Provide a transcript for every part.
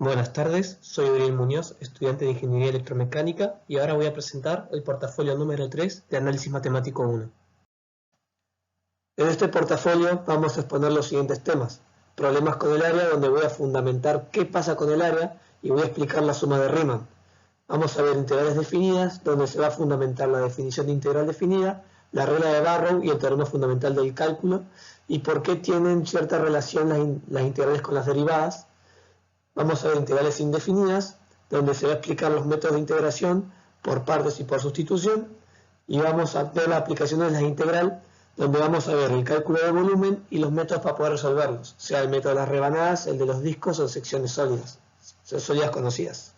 Buenas tardes, soy Uriel Muñoz, estudiante de Ingeniería Electromecánica y ahora voy a presentar el portafolio número 3 de Análisis Matemático 1. En este portafolio vamos a exponer los siguientes temas: problemas con el área, donde voy a fundamentar qué pasa con el área y voy a explicar la suma de Riemann. Vamos a ver integrales definidas, donde se va a fundamentar la definición de integral definida, la regla de Barrow y el teorema fundamental del cálculo, y por qué tienen cierta relación las integrales con las derivadas. Vamos a ver integrales indefinidas, donde se va a explicar los métodos de integración por partes y por sustitución, y vamos a ver las aplicaciones de la integral, donde vamos a ver el cálculo de volumen y los métodos para poder resolverlos, sea el método de las rebanadas, el de los discos o secciones sólidas conocidas.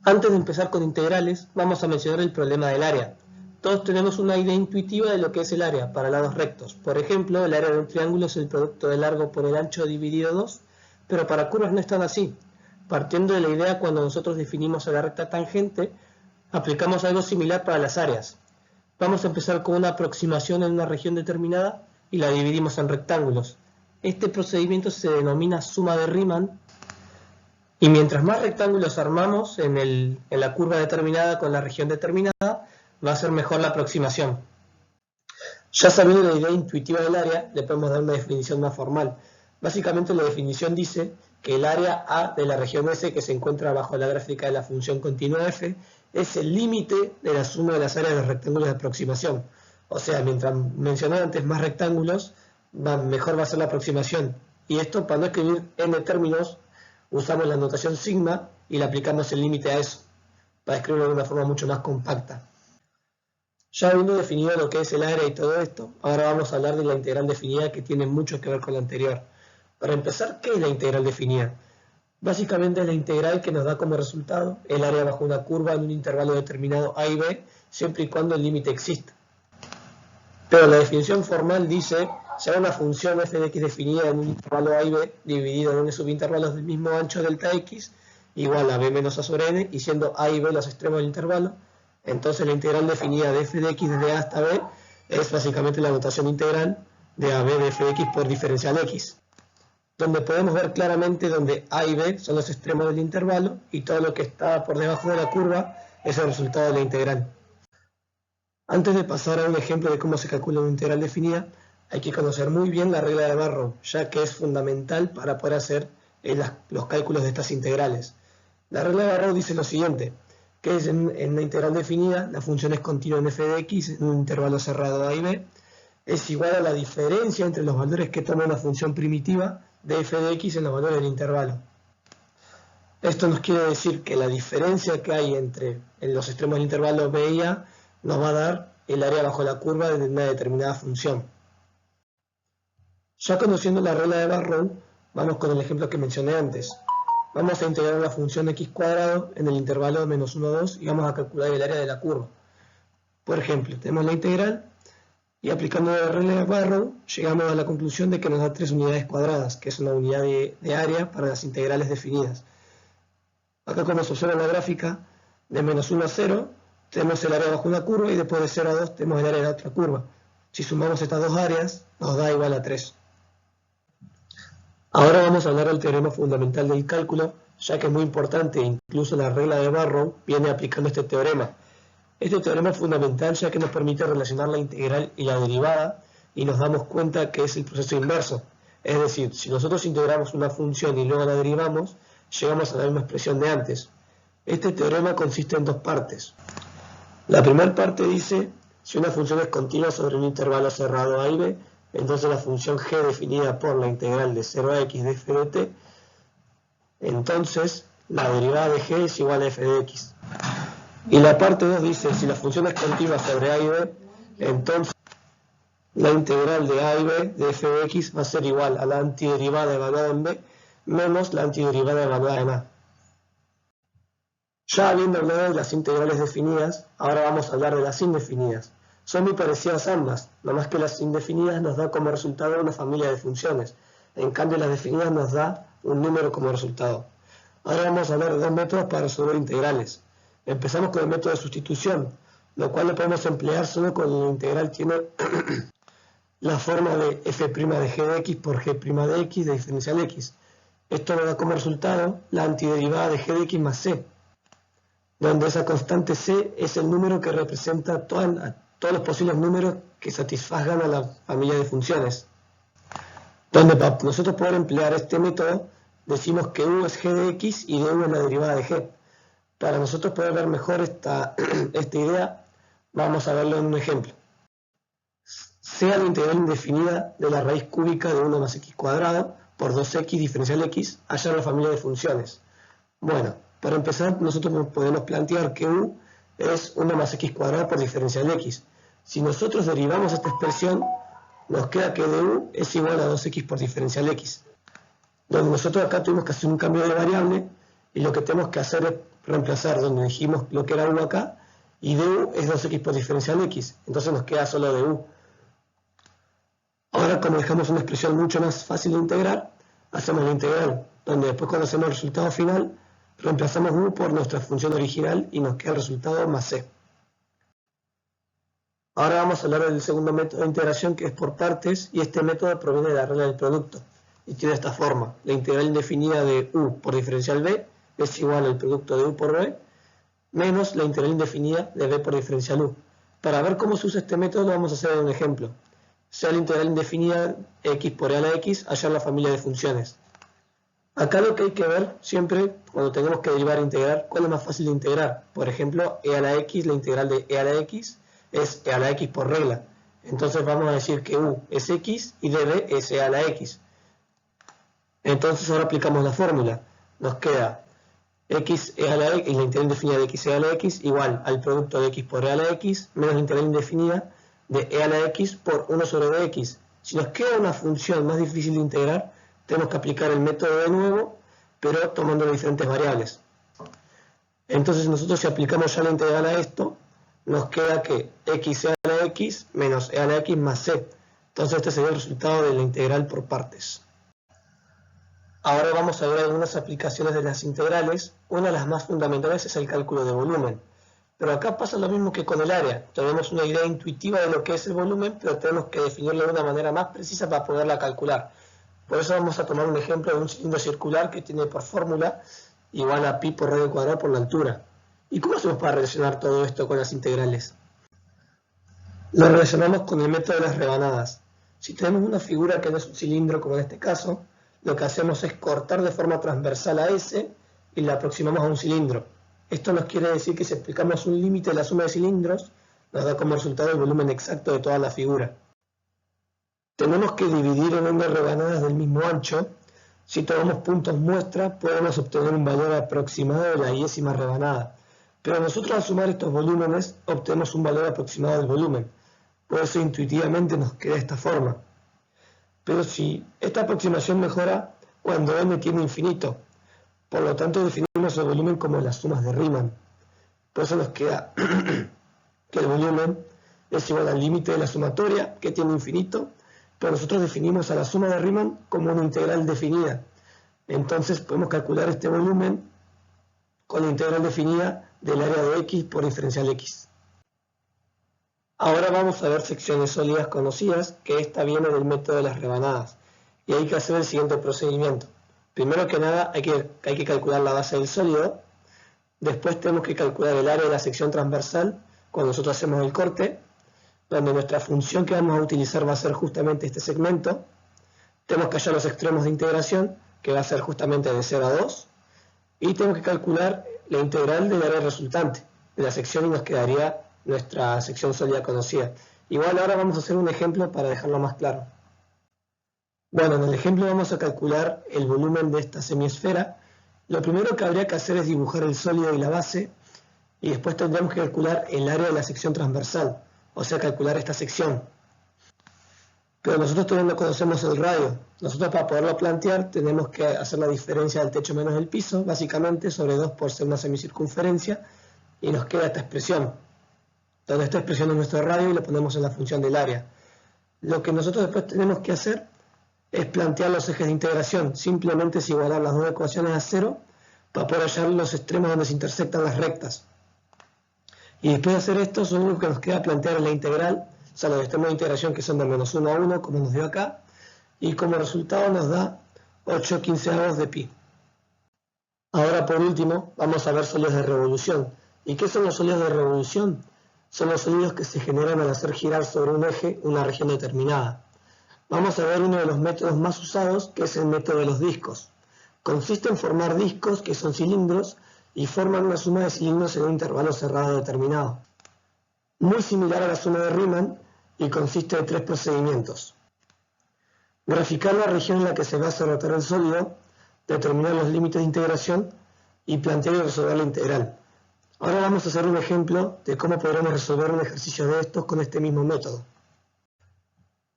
Antes de empezar con integrales, vamos a mencionar el problema del área. Todos tenemos una idea intuitiva de lo que es el área para lados rectos. Por ejemplo, el área de un triángulo es el producto del largo por el ancho dividido 2, pero para curvas no es tan así. Partiendo de la idea, cuando nosotros definimos a la recta tangente, aplicamos algo similar para las áreas. Vamos a empezar con una aproximación en una región determinada y la dividimos en rectángulos. Este procedimiento se denomina suma de Riemann, y mientras más rectángulos armamos en la curva determinada con la región determinada, va a ser mejor la aproximación. Ya sabiendo la idea intuitiva del área, le podemos dar una definición más formal. Básicamente la definición dice que el área A de la región S, que se encuentra bajo la gráfica de la función continua f, es el límite de la suma de las áreas de los rectángulos de aproximación. O sea, mientras mencioné antes más rectángulos, mejor va a ser la aproximación. Y esto, para no escribir n términos, usamos la notación sigma y le aplicamos el límite a eso, para escribirlo de una forma mucho más compacta. Ya habiendo definido lo que es el área y todo esto, ahora vamos a hablar de la integral definida, que tiene mucho que ver con la anterior. Para empezar, ¿qué es la integral definida? Básicamente es la integral que nos da como resultado el área bajo una curva en un intervalo determinado a y b, siempre y cuando el límite exista. Pero la definición formal dice: sea una función f de x definida en un intervalo a y b, dividido en n subintervalos del mismo ancho delta x, igual a b menos a sobre n, y siendo a y b los extremos del intervalo, entonces la integral definida de f de x desde a hasta b es básicamente la notación integral de ab de f de x por diferencial x, donde podemos ver claramente donde a y b son los extremos del intervalo y todo lo que está por debajo de la curva es el resultado de la integral. Antes de pasar a un ejemplo de cómo se calcula una integral definida, hay que conocer muy bien la regla de Barrow, ya que es fundamental para poder hacer los cálculos de estas integrales. La regla de Barrow dice lo siguiente: que es en una integral definida, la función es continua en f de x en un intervalo cerrado a y b, es igual a la diferencia entre los valores que toma una función primitiva de f de x en los valores del intervalo. Esto nos quiere decir que la diferencia que hay en los extremos del intervalo b y a nos va a dar el área bajo la curva de una determinada función. Ya conociendo la regla de Barrow, vamos con el ejemplo que mencioné antes. Vamos a integrar la función x cuadrado en el intervalo de menos 1 a 2 y vamos a calcular el área de la curva. Por ejemplo, tenemos la integral y aplicando la regla de Barrow llegamos a la conclusión de que nos da 3 unidades cuadradas, que es una unidad de área para las integrales definidas. Acá, como se observa en la gráfica, de menos 1 a 0 tenemos el área bajo una curva y después de 0 a 2 tenemos el área de la otra curva. Si sumamos estas dos áreas, nos da igual a 3. Ahora vamos a hablar del teorema fundamental del cálculo, ya que es muy importante, incluso la regla de Barrow viene aplicando este teorema. Este teorema es fundamental ya que nos permite relacionar la integral y la derivada, y nos damos cuenta que es el proceso inverso. Es decir, si nosotros integramos una función y luego la derivamos, llegamos a la misma expresión de antes. Este teorema consiste en dos partes. La primera parte dice: si una función es continua sobre un intervalo cerrado a y b, entonces la función g definida por la integral de 0 a x de f de t, entonces la derivada de g es igual a f de x. Y la parte 2 dice: si la función es continua sobre a y b, entonces la integral de a y b de f de x va a ser igual a la antiderivada evaluada en b menos la antiderivada evaluada en a. Ya habiendo hablado de las integrales definidas, ahora vamos a hablar de las indefinidas. Son muy parecidas ambas, nada más que las indefinidas nos da como resultado una familia de funciones. En cambio, las definidas nos da un número como resultado. Ahora vamos a hablar de dos métodos para resolver integrales. Empezamos con el método de sustitución, lo cual lo podemos emplear solo cuando la integral tiene la forma de f' de g de x por g' de x de diferencial x. Esto nos da como resultado la antiderivada de g de x más c, donde esa constante c es el número que representa todos los posibles números que satisfagan a la familia de funciones. Donde para nosotros poder emplear este método, decimos que u es g de x y du es la derivada de g. Para nosotros poder ver mejor esta idea, vamos a verlo en un ejemplo. Sea la integral indefinida de la raíz cúbica de 1 más x cuadrado por 2x diferencial x, hallar la familia de funciones. Bueno, para empezar, nosotros podemos plantear que u es 1 más x cuadrado por diferencial x. Si nosotros derivamos esta expresión, nos queda que du es igual a 2x por diferencial x. Donde nosotros acá tuvimos que hacer un cambio de variable, y lo que tenemos que hacer es reemplazar donde dijimos lo que era u acá, y du es 2x por diferencial x. Entonces nos queda solo du. Ahora, como dejamos una expresión mucho más fácil de integrar, hacemos la integral, donde después cuando hacemos el resultado final, reemplazamos u por nuestra función original y nos queda el resultado más c. Ahora vamos a hablar del segundo método de integración, que es por partes, y este método proviene de la regla del producto, y tiene esta forma: la integral indefinida de u por diferencial b es igual al producto de u por b, menos la integral indefinida de b por diferencial u. Para ver cómo se usa este método, lo vamos a hacer en un ejemplo. Sea la integral indefinida x por e a la x, hallar la familia de funciones. Acá lo que hay que ver siempre, cuando tenemos que derivar e integrar, cuál es más fácil de integrar. Por ejemplo, e a la x, la integral de e a la x, es e a la x por regla. Entonces vamos a decir que u es x y db es e a la x. Entonces ahora aplicamos la fórmula. Nos queda x e a la x, y la integral indefinida de x e a la x, igual al producto de x por e a la x, menos la integral indefinida de e a la x por 1 sobre dx. Si nos queda una función más difícil de integrar, tenemos que aplicar el método de nuevo, pero tomando diferentes variables. Entonces nosotros, si aplicamos ya la integral a esto, nos queda que x e a la x menos e a la x más c. Entonces este sería el resultado de la integral por partes. Ahora vamos a ver algunas aplicaciones de las integrales. Una de las más fundamentales es el cálculo de volumen. Pero acá pasa lo mismo que con el área. Tenemos una idea intuitiva de lo que es el volumen, pero tenemos que definirlo de una manera más precisa para poderla calcular. Por eso vamos a tomar un ejemplo de un cilindro circular que tiene por fórmula igual a pi por radio cuadrado por la altura. ¿Y cómo hacemos para relacionar todo esto con las integrales? Lo relacionamos con el método de las rebanadas. Si tenemos una figura que no es un cilindro, como en este caso, lo que hacemos es cortar de forma transversal a S y la aproximamos a un cilindro. Esto nos quiere decir que si aplicamos un límite de la suma de cilindros, nos da como resultado el volumen exacto de toda la figura. Tenemos que dividir en n rebanadas del mismo ancho. Si tomamos puntos muestra, podemos obtener un valor aproximado de la 10ª rebanada. Pero nosotros, al sumar estos volúmenes, obtenemos un valor aproximado del volumen. Por eso intuitivamente nos queda esta forma. Pero si esta aproximación mejora cuando n tiene infinito, por lo tanto definimos el volumen como las sumas de Riemann. Por eso nos queda que el volumen es igual al límite de la sumatoria, que tiene infinito, pero nosotros definimos a la suma de Riemann como una integral definida. Entonces podemos calcular este volumen con la integral definida del área de x por diferencial x. Ahora vamos a ver secciones sólidas conocidas, que esta viene del método de las rebanadas. Y hay que hacer el siguiente procedimiento. Primero que nada hay que calcular la base del sólido. Después tenemos que calcular el área de la sección transversal cuando nosotros hacemos el corte, donde nuestra función que vamos a utilizar va a ser justamente este segmento. Tenemos que hallar los extremos de integración, que va a ser justamente de 0 a 2. Y tenemos que calcular la integral del área resultante de la sección y nos quedaría nuestra sección sólida conocida. Igual ahora vamos a hacer un ejemplo para dejarlo más claro. Bueno, en el ejemplo vamos a calcular el volumen de esta semiesfera. Lo primero que habría que hacer es dibujar el sólido y la base, y después tendremos que calcular el área de la sección transversal, o sea, calcular esta sección. Pero nosotros todavía no conocemos el radio. Nosotros, para poderlo plantear, tenemos que hacer la diferencia del techo menos el piso, básicamente, sobre 2 por ser una semicircunferencia, y nos queda esta expresión. Entonces esta expresión es nuestro radio y lo ponemos en la función del área. Lo que nosotros después tenemos que hacer es plantear los ejes de integración. Simplemente es igualar las dos ecuaciones a 0 para poder hallar los extremos donde se intersectan las rectas. Y después de hacer esto, lo único que nos queda plantear es la integral, o sea, los extremos de integración que son de -1 a 1, como nos dio acá, y como resultado nos da 8/15 de pi. Ahora por último vamos a ver sólidos de revolución. ¿Y qué son los sólidos de revolución? Son los sólidos que se generan al hacer girar sobre un eje una región determinada. Vamos a ver uno de los métodos más usados, que es el método de los discos. Consiste en formar discos que son cilindros y forman una suma de cilindros en un intervalo cerrado determinado. Muy similar a la suma de Riemann y consiste de 3 procedimientos. Graficar la región en la que se va a hacer rotar el sólido, determinar los límites de integración y plantear y resolver la integral. Ahora vamos a hacer un ejemplo de cómo podremos resolver un ejercicio de estos con este mismo método.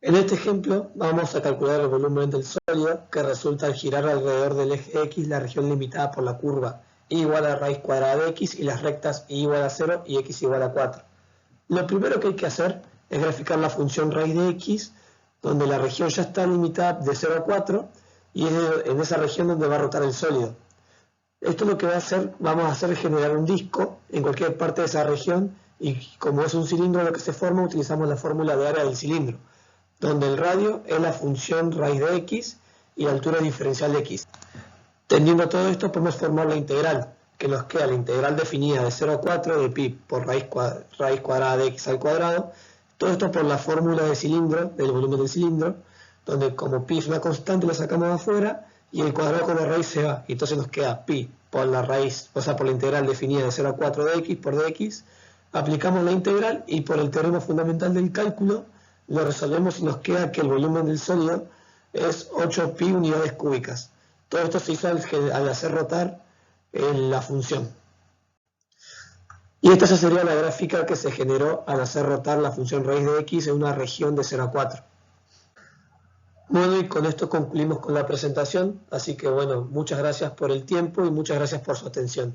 En este ejemplo vamos a calcular el volumen del sólido que resulta al girar alrededor del eje X la región limitada por la curva y igual a raíz cuadrada de X y las rectas y igual a 0 y X igual a 4. Lo primero que hay que hacer es graficar la función raíz de X, donde la región ya está limitada de 0 a 4 y es en esa región donde va a rotar el sólido. Esto lo que vamos a hacer es generar un disco en cualquier parte de esa región y como es un cilindro lo que se forma, utilizamos la fórmula de área del cilindro, donde el radio es la función raíz de X y la altura diferencial de X. Teniendo todo esto podemos formar la integral, que nos queda la integral definida de 0 a 4 de pi por raíz cuadrada de X al cuadrado, todo esto por la fórmula de cilindro, del volumen del cilindro, donde como pi es una constante lo sacamos de afuera y el cuadrado con la raíz se va, y entonces nos queda pi por la raíz, o sea por la integral definida de 0 a 4 de X por dx, aplicamos la integral y por el teorema fundamental del cálculo lo resolvemos y nos queda que el volumen del sólido es 8 pi unidades cúbicas. Todo esto se hizo al hacer rotar la función. Y esta ya sería la gráfica que se generó al hacer rotar la función raíz de X en una región de 0 a 4. Bueno, y con esto concluimos con la presentación, así que bueno, muchas gracias por el tiempo y muchas gracias por su atención.